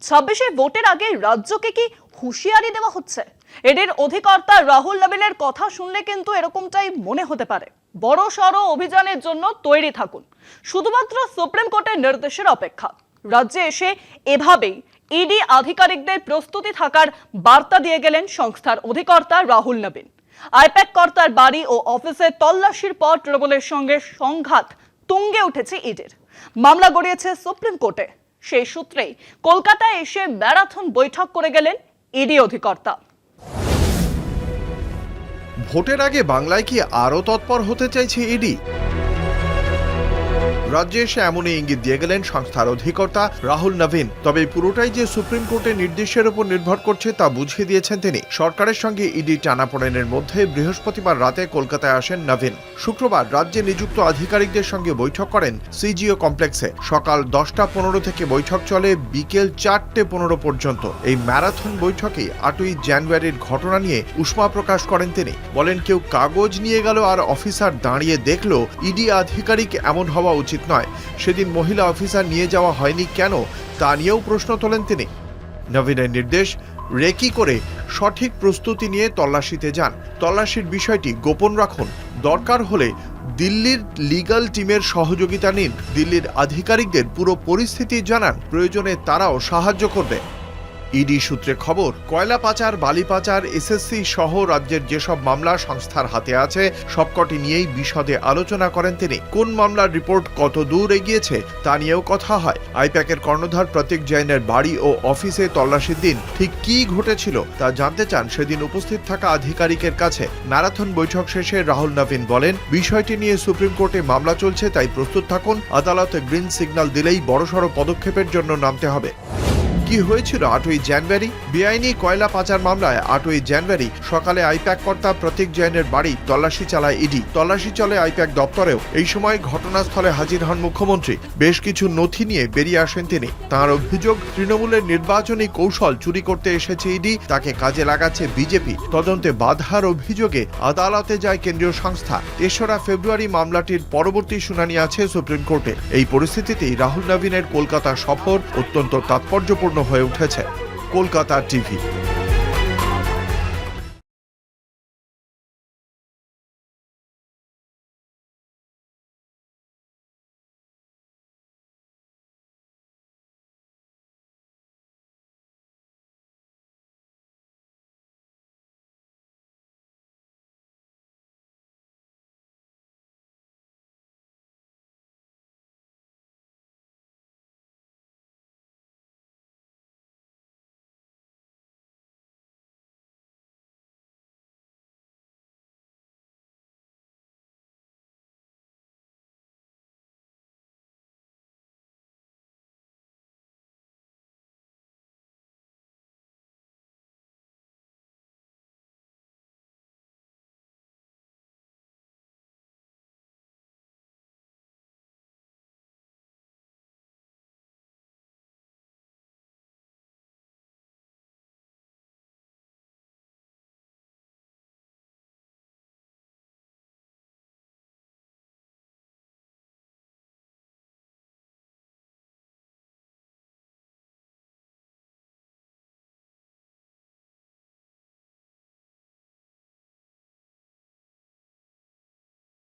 26-এ ভোটের আগে রাজ্যকে কি হুঁশিয়ারি দেওয়া হচ্ছে? এদের অধিকর্তা রাহুল নবীনের কথা শুনলে কিন্তু এরকমটাই মনে হতে পারে। বড় সড়ো অভিযানের জন্য তৈরি থাকুন, শুধুমাত্র সুপ্রিম কোর্টের নির্দেশের অপেক্ষা। রাজ্যে এসে এভাবেই ইডি আধিকারিকদের প্রস্তুতি থাকার বার্তা দিয়ে গেলেন সংস্থার অধিকর্তা রাহুল নবীন। আইপ্যাক কর্তার বাড়ি ও অফিসে তল্লাশির পর তৃণমূলের সঙ্গে সংঘাত তুঙ্গে উঠেছে ইডির। মামলা গড়িয়েছে সুপ্রিম কোর্টে। সেই সূত্রেই কলকাতায় এসে ম্যারাথন বৈঠক করে গেলেন ইডি অধিকর্তা। ভোটের আগে বাংলায় কি আরো তৎপর হতে চাইছে ইডি? রাজ্যে এসে এমনই ইঙ্গিত দিয়ে গেলেন সংস্থার অধিকর্তা রাহুল নবীন। তবে পুরোটাই যে সুপ্রিম কোর্টের নির্দেশের উপর নির্ভর করছে তা বুঝিয়ে দিয়েছেন তিনি। সরকারের সঙ্গে ইডি টানাপোড়েনের মধ্যে বৃহস্পতিবার রাতে কলকাতায় আসেন নবীন। শুক্রবার রাজ্যে নিযুক্ত আধিকারিকদের সঙ্গে বৈঠক করেন সিজিও কমপ্লেক্সে। সকাল 10টা 15 থেকে বৈঠক চলে বিকেল 4টে 15 পর্যন্ত। এই ম্যারাথন বৈঠকে 8ই জানুয়ারির ঘটনা নিয়ে উষ্মা প্রকাশ করেন তিনি। বলেন, কেউ কাগজ নিয়ে গেল আর অফিসার দাঁড়িয়ে দেখলো ইডি আধিকারিক এমন হওয়া উচিত নয়। সেদিন মহিলা অফিসার নিয়ে যাওয়া হয়নি কেন তা নিয়েও প্রশ্ন তোলেন তিনি। নবীনের নির্দেশ, রেকি করে সঠিক প্রস্তুতি নিয়ে তল্লাশিতে যান। তল্লাশির বিষয়টি গোপন রাখুন। দরকার হলে দিল্লির লিগ্যাল টিমের সহযোগিতা নিন। দিল্লির আধিকারিকদের পুরো পরিস্থিতি জানান, প্রয়োজনে তারাও সাহায্য করবে। ইডি সূত্রে খবর, কয়লা পাচার, বালি পাচার, এসএসসি সহ রাজ্যের যেসব মামলা সংস্থার হাতে আছে সবকটি নিয়েই বিশদে আলোচনা করেন তিনি। কোন মামলার রিপোর্ট কত দূর এগিয়েছে তা নিয়েও কথা হয়। আইপ্যাকের কর্ণধার প্রতীক জৈনের বাড়ি ও অফিসে তল্লাশির দিন ঠিক কি ঘটেছিল তা জানতে চান সেদিন উপস্থিত থাকা আধিকারিকের কাছে। ম্যারাথন বৈঠক শেষে রাহুল নবীন বলেন, বিষয়টি নিয়ে সুপ্রিম কোর্টে মামলা চলছে, তাই প্রস্তুত থাকুন। আদালতে গ্রিন সিগন্যাল দিলেই বড়সড় পদক্ষেপের জন্য নামতে হবে। কি হয়েছিল 8ই জানুয়ারি? বেআইনি কয়লা পাচার মামলায় 8ই জানুয়ারি সকালে আইপ্যাক কর্তা প্রতীক জৈনের বাড়ি তল্লাশি চালায় ইডি। তল্লাশি চলে আইপ্যাক দপ্তরেও। এই সময় ঘটনাস্থলে হাজির হন মুখ্যমন্ত্রী। বেশ কিছু নথি নিয়ে বেরিয়ে আসেন তিনি। তাঁর অভিযোগ, তৃণমূলের নির্বাচনী কৌশল চুরি করতে এসেছে ইডি, তাকে কাজে লাগাচ্ছে বিজেপি। তদন্তে বাধার অভিযোগে আদালতে যায় কেন্দ্রীয় সংস্থা। 3রা ফেব্রুয়ারি মামলাটির পরবর্তী শুনানি আছে সুপ্রিম কোর্টে। এই পরিস্থিতিতেই রাহুল নবীনের কলকাতা সফর অত্যন্ত তাৎপর্যপূর্ণ হয়ে উঠেছে। কলকাতা টিভি।